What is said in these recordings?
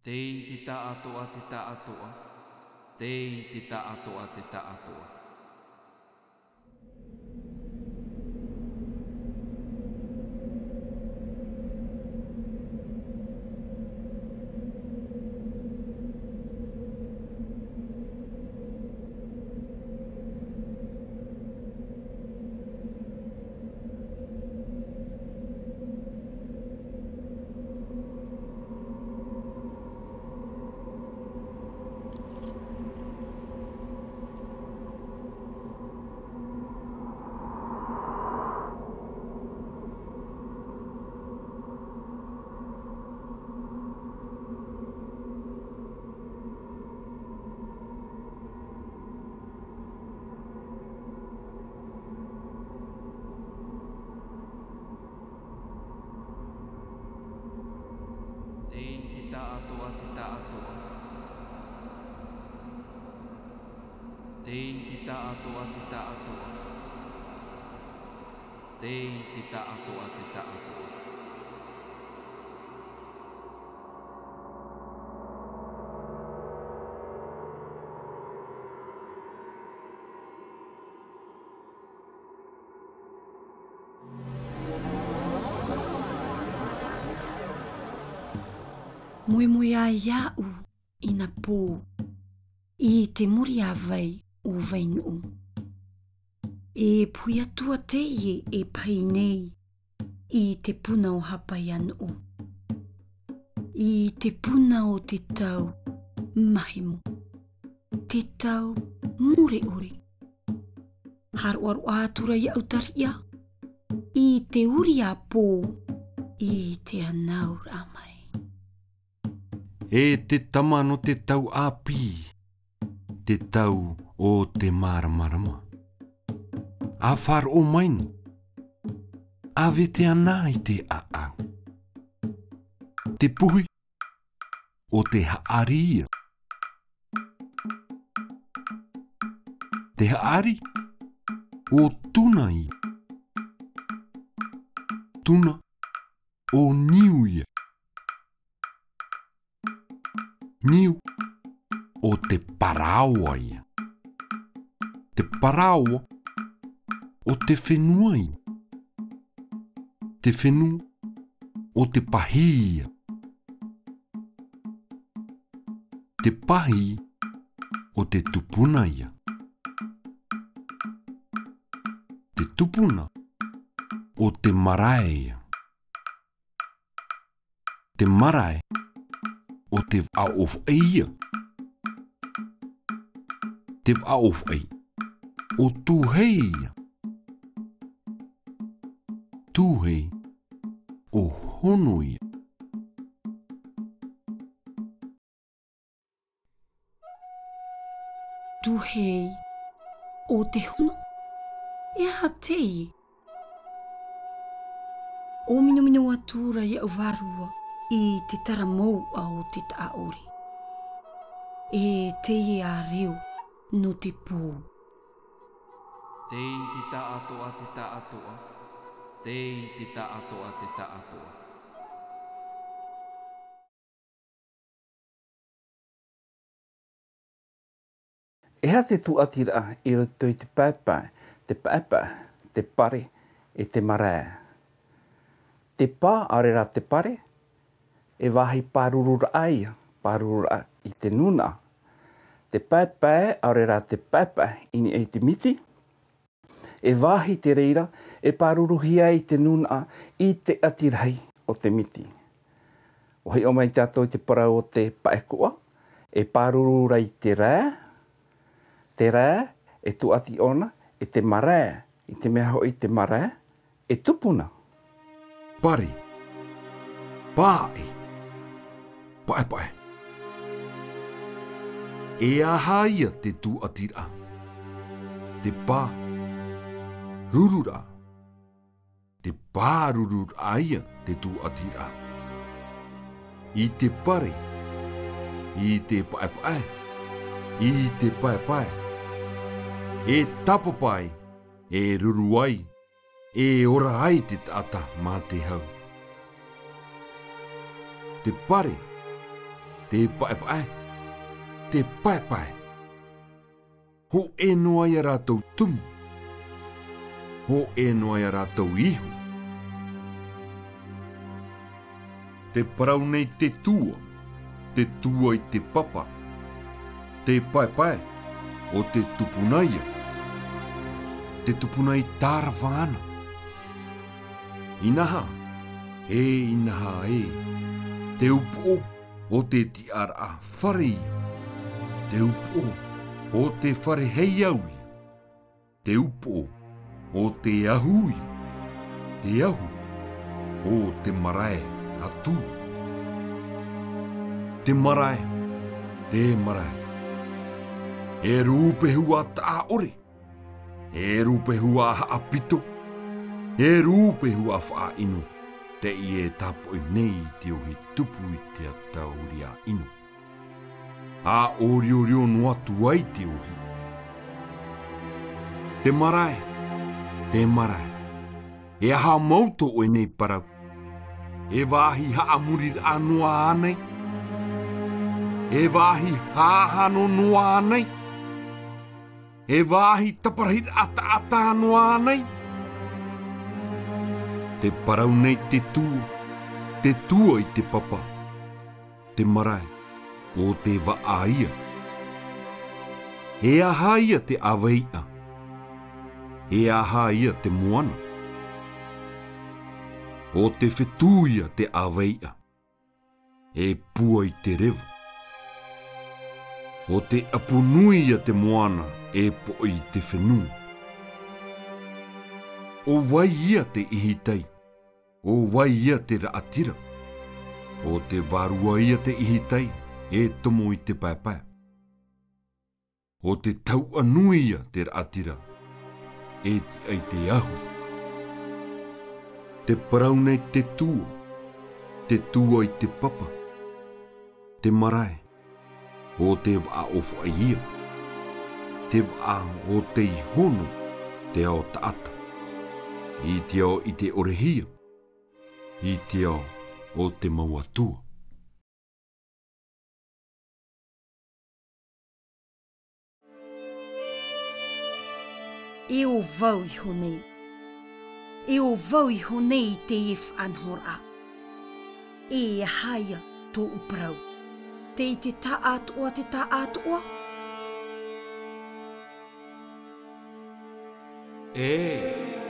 Tei te ta atoa te ta atoa. Tei te ta atoa te ta atoa. Tei te ta atoa te ta atoa. Tei te ta atoa te ta atoa. Moe a ia'u ina pō I te muri a vai o vainu. E pui atua teie e pai nei I te puna o hapai anu. I te puna o te tau mahimo. Te tau mure uri. Haru aru ātura I autaria. I te uri a pō I te anaur amai. E te tama no te tau api, te tau o te maramarama. A whar o mainu, a vete ana I te aau. Te puhi o te haaria. Te haari o tunai. Tuna o niuia. Niu o te paraoa ia. Te paraoa o te whenua ia. Te whenua o te pahi ia. Te pahi o te tupuna ia. Te tupuna o te marae ia. Te marae o te whaof ia. Te whaof o tuhei ia. Tuhei o hono ia. Tuhei o te hono e aha tei. O mino atura I au varua I te taramou au te taori. E tei a reo no te pō. Tei te ta atoa te ta atoa. Tei te ta atoa te ta atoa. Eha te tuatira I roto I te paipai, te pare e te marae. Te pā arera te pare, e wahi pārurura aia, pārurura I te nuna. Te paipai arera te paipai ini e te miti. E wahi te reira, e pāruruhia I te nuna I te atirai o te miti. O hei o mai tātou te para o te paekua, e pārurura I te rā. Te rā e tuati ona, e te marae. I te mea hoi te marae, e tupuna. Pari. Pai. Pae. E aha ia te tuatira. Te pā. Rurura. Te pā rurura ia te tuatira. I te pare. I te pae. I te pae. E tapapai. E ruruai. E ora ai te tata mā te hau. Te pare te pae pae, te pae pae. Ho e noa ia rātou tumu, ho e noa ia rātou ihu. Te parau nei te tua i te papa, te pae pae o te tupunaia, te tupunai tārawhana. Inaha e, te upo o te tiara whareia, te upo o te whare hei auia, te upo o te ahuia, te ahu o te marae atua. Te marae, e rūpehu a tā ore, e rūpehu a haapito, e rūpehu a wha inu, te i e tāpoi nei te ohi tupu i te atauri a inu. A orio no atu ai te ohi. Te marae, e aha mauto o nei parau, e wāhi haamuri anoa anei, e wāhi hāhano noa anei, e wāhi taparahit ata anoa anei. Te parau nei te tua i te papa, te marae o te waaia. E aha ia te aweia, e aha ia te moana. O te whetūia te aweia, e pua i te rewa. O te apunuia te moana, e po i te whenua. O wai ia te ihitei, o wai ia te raatira. O te warua ia te ihitei, e tomo i te paepae. O te tau anuia te raatira, e ti ai te ahu. Te parau nei te tua i te papa, te marae, o te waa o whaia, te waa o te ihono, te ao taata, i te ao i te orehia, i te ao o te mauatua. E o vau i honei. E o vau i honei te if anhora. E haia tō uprau. Te i te taatoa te taatoa. E,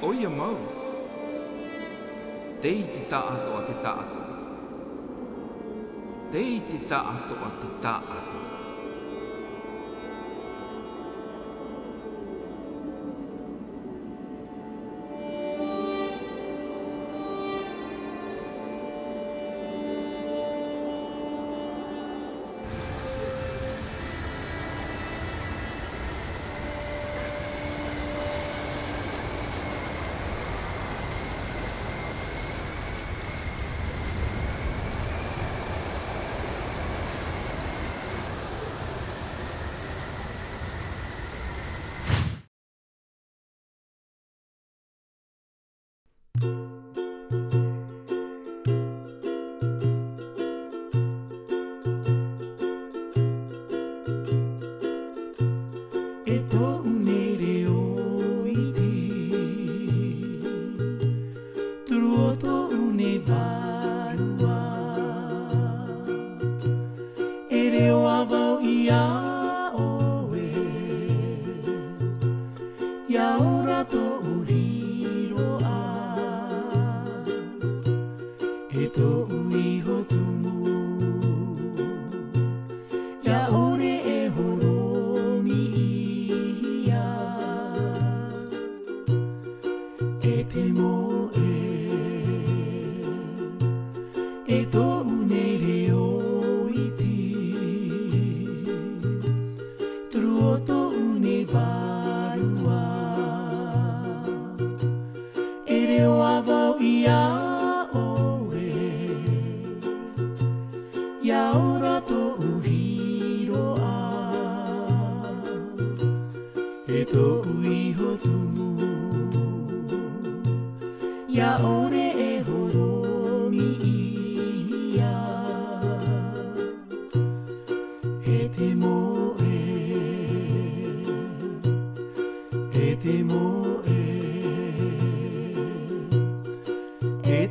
oia mau. Te i te taatoa te taatoa. Te i te taatoa te taatoa.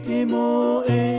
te mo e